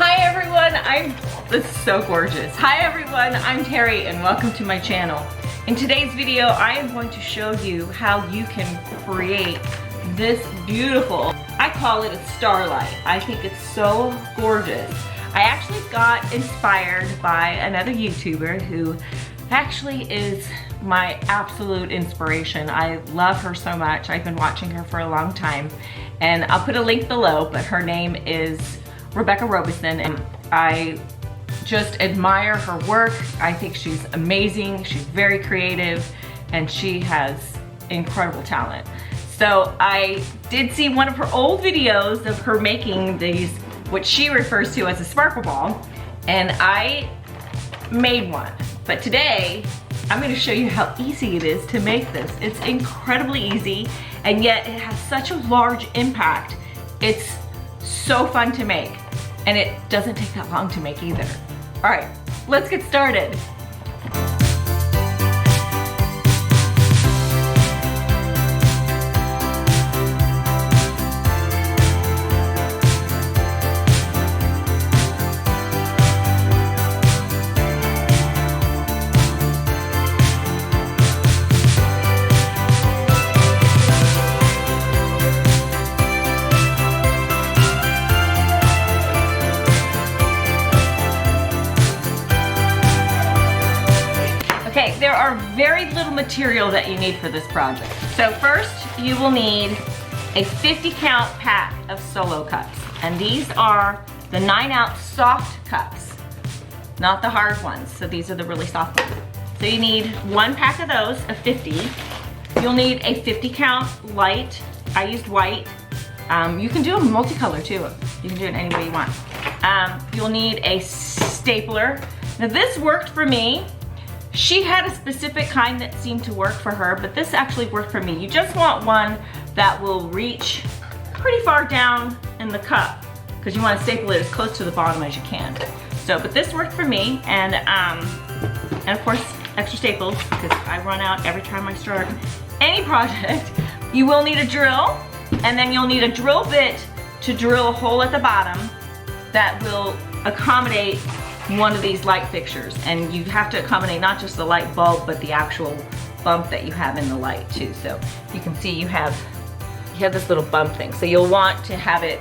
Hi everyone, this is so gorgeous. Hi everyone, I'm Terry and welcome to my channel. In today's video, I am going to show you how you can create this beautiful, I call it a starlight. I think it's so gorgeous. I actually got inspired by another YouTuber who actually is my absolute inspiration. I love her so much. I've been watching her for a long time and I'll put a link below, but her name is Robeson and I just admire her work. I think she's amazing. She's very creative and she has incredible talent. So I did see one of her old videos of her making these, what she refers to as a sparkle ball, and I made one. But today, I'm gonna show you how easy it is to make this. It's incredibly easy, and yet it has such a large impact. It's so fun to make, and it doesn't take that long to make either. All right, let's get started. Okay, there are very little material that you need for this project. So first, you will need a 50 count pack of solo cups. And these are the 9-ounce soft cups, not the hard ones. So these are the really soft ones. So you need one pack of those, of 50. You'll need a 50 count light. I used white. You can do a multicolor too. You can do it any way you want. You'll need a stapler. Now this worked for me. She had a specific kind that seemed to work for her, but this actually worked for me. You just want one that will reach pretty far down in the cup because you want to staple it as close to the bottom as you can. So, but this worked for me, and of course, extra staples because I run out every time I start any project. You will need a drill, and then you'll need a drill bit to drill a hole at the bottom that will accommodate one of these light fixtures, and you have to accommodate not just the light bulb but the actual bump that you have in the light too. So you can see you have this little bump thing, so you'll want to have it,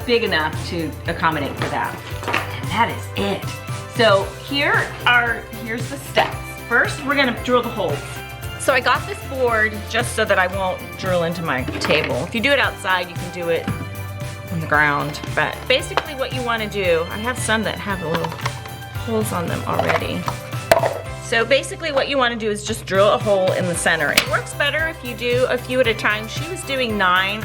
big enough to accommodate for that. And that is it. So here's the steps. First, we're gonna drill the holes. So I got this board just so that I won't drill into my table. If you do it outside, you can do it on the ground, but basically what you want to do, I have some that have little holes on them already. So basically what you want to do is just drill a hole in the center. It works better if you do a few at a time. She was doing 9.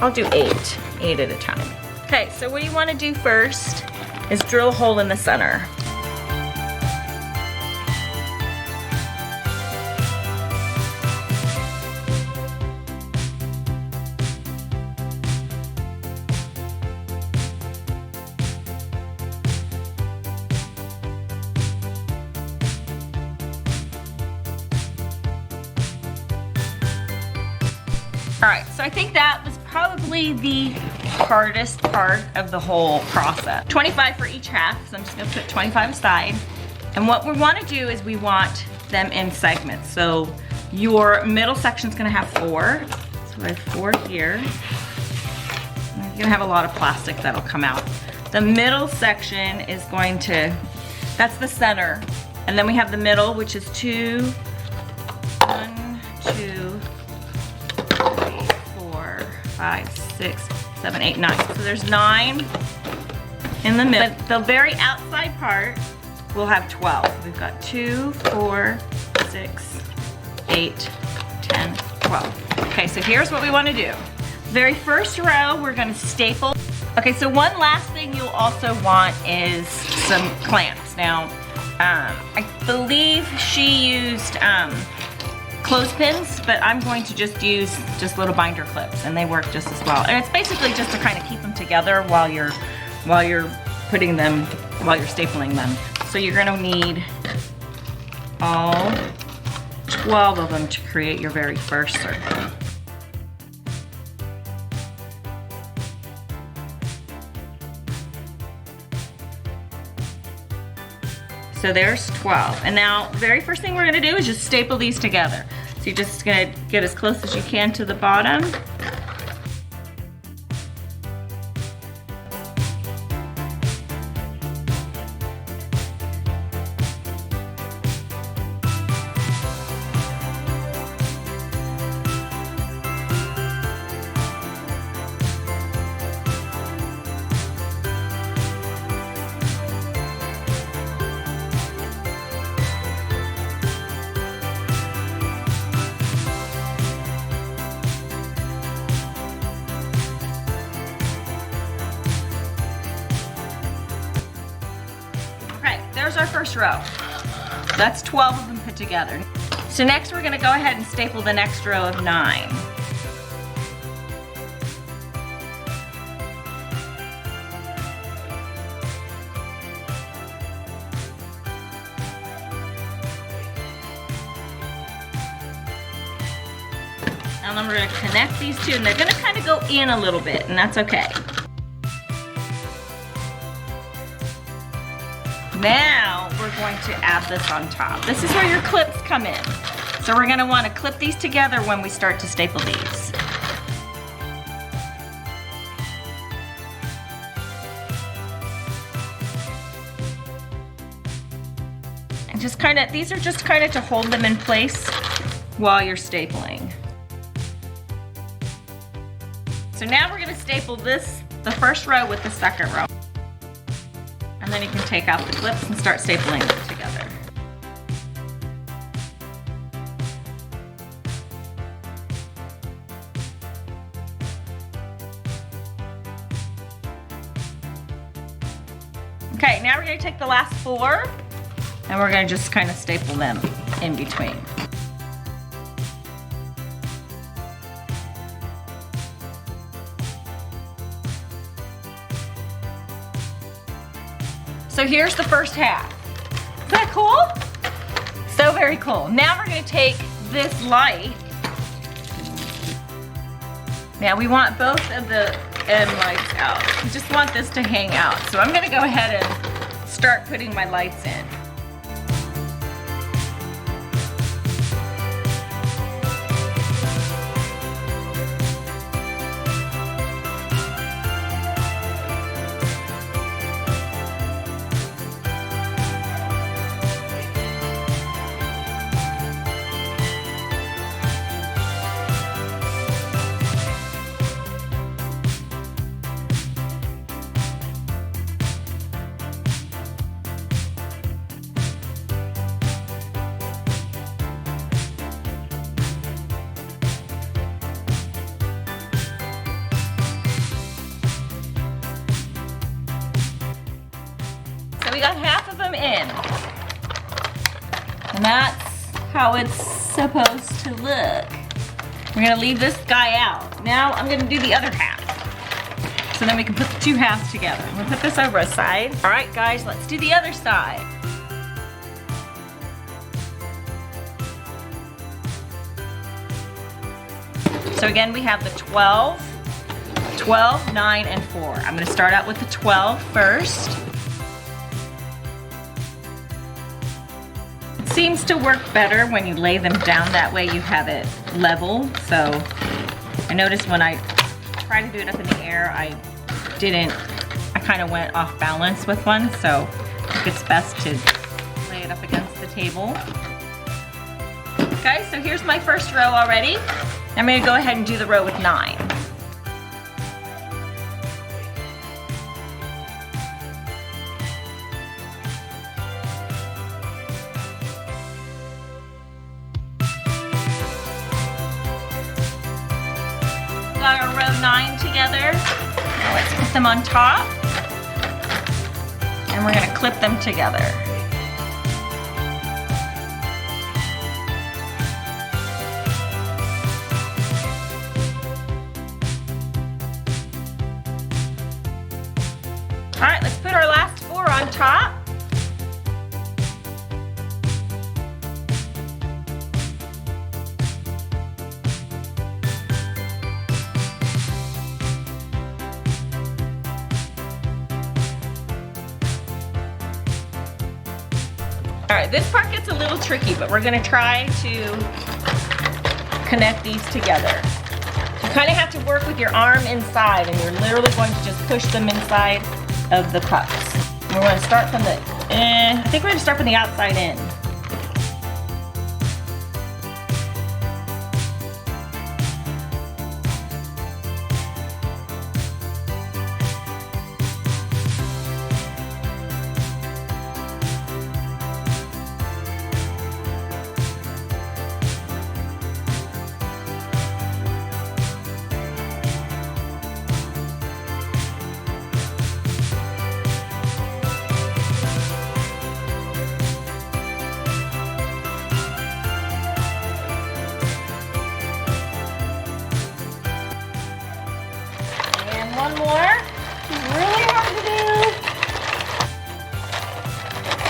I'll do 8 at a time. Okay, so what you want to do first is drill a hole in the center. All right, so I think that was probably the hardest part of the whole process. 25 for each half, so I'm just gonna put 25 aside. And what we wanna do is we want them in segments. So your middle section's gonna have 4. So I have 4 here. You're gonna have a lot of plastic that'll come out. The middle section is going to, that's the center. And then we have the middle, which is 2, 1, 2, 5, 6, 7, 8, 9. So there's 9 in the middle. The very outside part will have 12. We've got 2, 4, 6, 8, 10, 12. Okay, so here's what we want to do. Very first row, we're going to staple. Okay, so one last thing you'll also want is some clamps. Now, I believe she used clothespins, but I'm going to just use little binder clips, and they work just as well. And it's basically just to kind of keep them together while you're putting them, while you're stapling them. So you're gonna need all 12 of them to create your very first circle. so there's 12. And now, the very first thing we're gonna do is just staple these together. So you're just gonna get as close as you can to the bottom. There's our first row. That's 12 of them put together. So next we're gonna go ahead and staple the next row of 9. And then we're gonna connect these two, and they're gonna kind of go in a little bit, and that's okay. Now we're going to add this on top. This is where your clips come in. So we're gonna wanna clip these together when we start to staple these. And just kinda, these are just kinda to hold them in place while you're stapling. So now we're gonna staple this, the first row with the second row. And then you can take out the clips and start stapling them together. Okay, now we're gonna take the last 4 and we're gonna just kind of staple them in between. So here's the first half. Is that cool? So very cool. Now we're gonna take this light. Now we want both of the end lights out. We just want this to hang out. So I'm gonna go ahead and start putting my lights in. We got half of them in. And that's how it's supposed to look. We're gonna leave this guy out. Now I'm gonna do the other half. So then we can put the 2 halves together. I'm gonna put this over a side. All right, guys, let's do the other side. So again, we have the 12, 9, and 4. I'm gonna start out with the 12 first. Seems to work better when you lay them down, that way you have it level. So I noticed when I tried to do it up in the air, I kind of went off balance with one, so I think it's best to lay it up against the table. Okay, so here's my first row already. I'm gonna go ahead and do the row with 9. Got our row 9 together. Now let's put them on top. And we're gonna clip them together. All right, let's put our last 4 on top. All right, this part gets a little tricky, but we're gonna try to connect these together. You kind of have to work with your arm inside, and you're literally going to just push them inside of the cups. We're gonna start from the, I think we're gonna start from the outside in. One more. Really hard to do.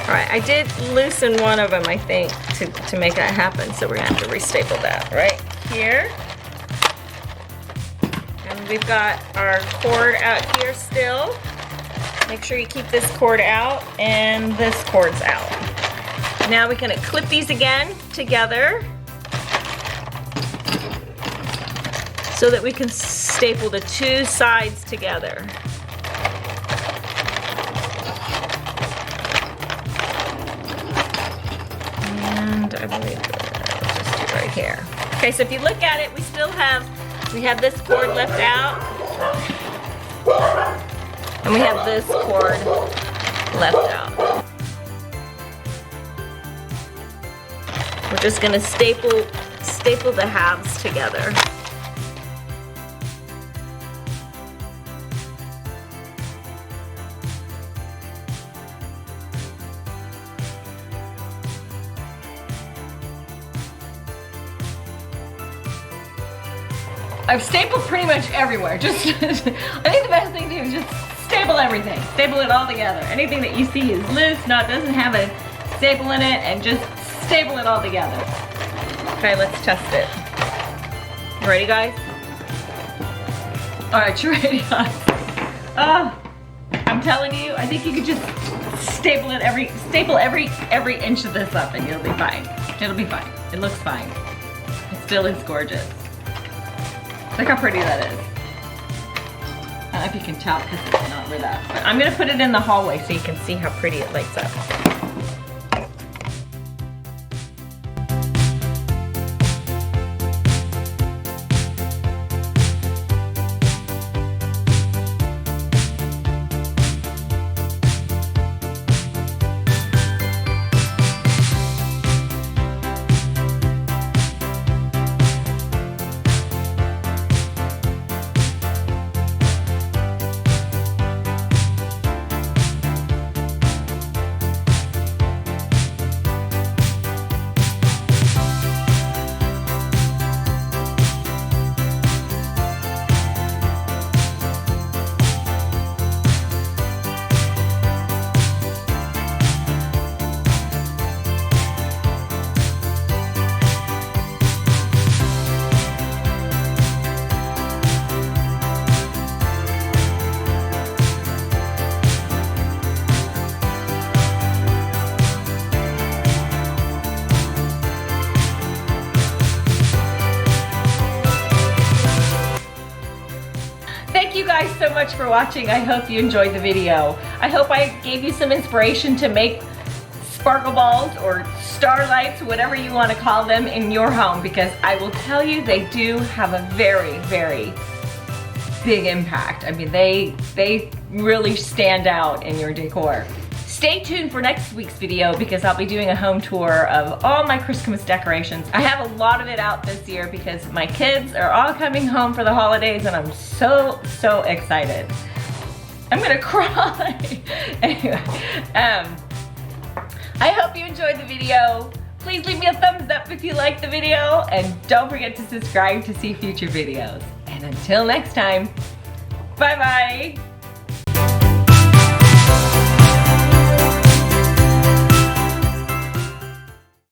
All right, I did loosen one of them, I think, to make that happen. So we're gonna have to restaple that right here. And we've got our cord out here still. Make sure you keep this cord out and this cord's out. Now we're gonna clip these again together so that we can staple the two sides together. And I believe we'll just do right here. Okay, so if you look at it, we have this cord left out, and we have this cord left out. We're just gonna staple the halves together. I've stapled pretty much everywhere. Just, I think the best thing to do is just staple everything. Staple it all together. Anything that you see is loose, doesn't have a staple in it, and just staple it all together. Okay, let's test it. You ready, guys? All right, you ready, guys? Oh, I'm telling you, I think you could just staple every inch of this up, and it'll be fine. It'll be fine. It looks fine. It still is gorgeous. Look how pretty that is. I don't know if you can tell because it's not lit up. But I'm gonna put it in the hallway so you can see how pretty it lights up. Thank you guys so much for watching. I hope you enjoyed the video. I hope I gave you some inspiration to make sparkle balls or starlights, whatever you want to call them, in your home, because I will tell you they do have a very, very big impact. I mean, they really stand out in your decor. Stay tuned for next week's video because I'll be doing a home tour of all my Christmas decorations. I have a lot of it out this year because my kids are all coming home for the holidays and I'm so excited. I'm gonna cry. Anyway, I hope you enjoyed the video. Please leave me a thumbs up if you liked the video and don't forget to subscribe to see future videos. And until next time, bye-bye.